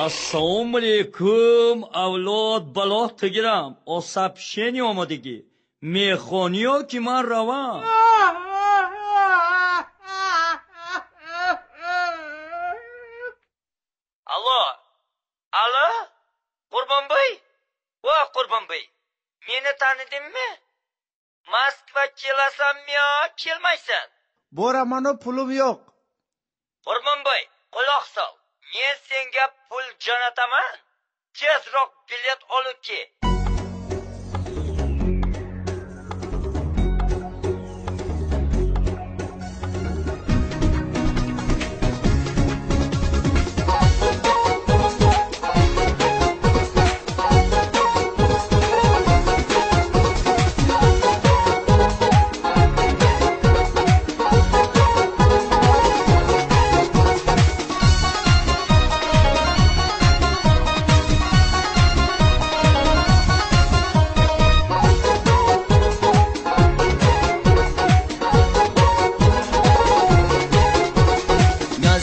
Assalomu alaykum avlod balot tegiram. Osapsheni omadagi. Mehoni yoki man ravan? Alo? Qurbonboy? Vo Qurbonboy. Meni tanidingmi? Moskva kelasanmi yo kelmaysan? Boramanu pulim yo'q. Qurbonboy, quloq sol. Men senga pul jo'nataman. Tezroq bilet olib kel.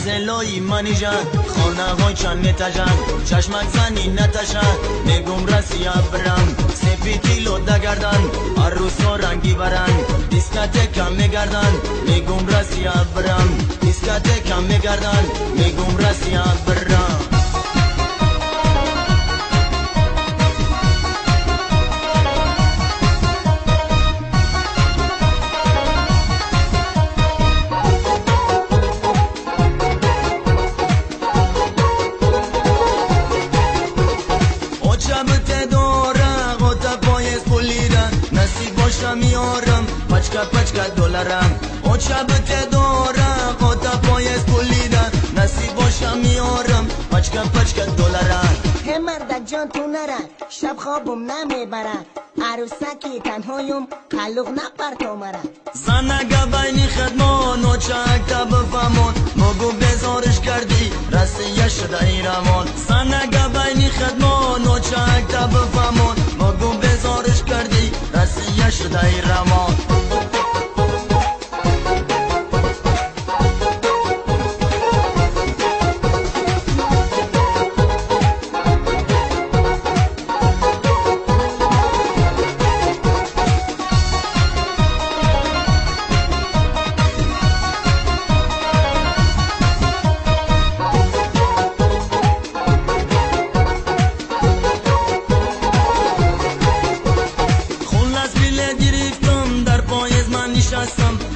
گازلوی منیجان خانه‌های چند نتاجان چشمک زنی نتاشان میگم راسیا برم سپیدیلو دگردن عروسا رنگی برن دیسکاتکا میگردن میگم راسیا برم دیسکاتکا میگردن میگم راسیا برم میارم پچکا دلارم او شبت دارم خدا پایز پولیدن نصیب باشم میارم پچکا دلارم هم مرد جان تو نرن شب خوابم نمیبرن عروسکی تنهایم قلوق نپر تو مرن زنگا بینی خدمان و چک تا بفهمون مگو بزارش کردی رسیه شده ایرمان زنگا بینی خدمان و چک تا بفهمون مگو بزارش کردی رسیه شده ایرمان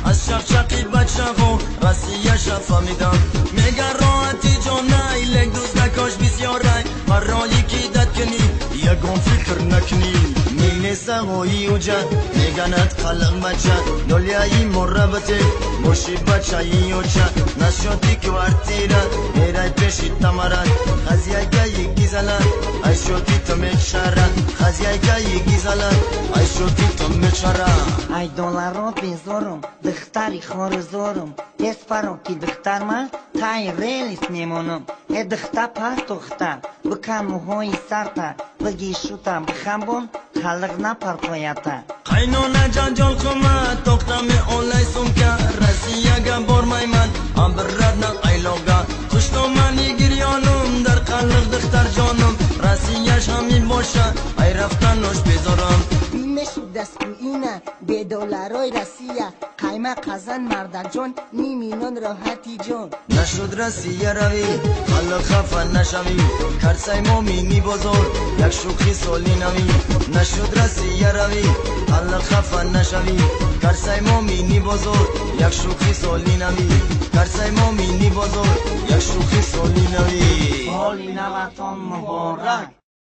از شقشقی بچه و رسیه شفا میدم میگه راحتی جانه لگ دوست نکاش بسیار رای برای کی داد کنی یکم فکر نکنی میلیسه هایی و جد میگند خلق بچه دلیایی مربطه باشی بچه ای و چد نشاتی که ورتیره میره پیشی تمرد خزیه گایی گیزلن ای شوتی تو میچرد خزیه گایی گیزلن ای شوتی تو میچرد ای دولارات بزارم دختری خارزارم دست پرم که دختر من تای ریلیس میمونم ای دختر پس دختر بکن موهای سرتا بگی شوتا بخمبون خلق نپر پایتا قینونه جان خمه دخترم اولای سمکه رسیه گه برمای من هم بردن ایلوگه خوشتو منی گریانم در خلق دختر جانم رسیهش همین باشه ای رفتنش بذارم نشد دستگویینه به دلارای رسیه قیمه قزن مردن جان نیمینان راحتی جان نشد رسیه روی خلق خفه نشوی کرسای مومینی بزرگ یک شوخی سالی نوی نشد رسیه روی خلق خفه نشوی کرسای مومینی بزرگ یک شوخی سالی نوی کرسای مومینی بزرگ یک شوخی سالی نوی حالی نوتان مبارک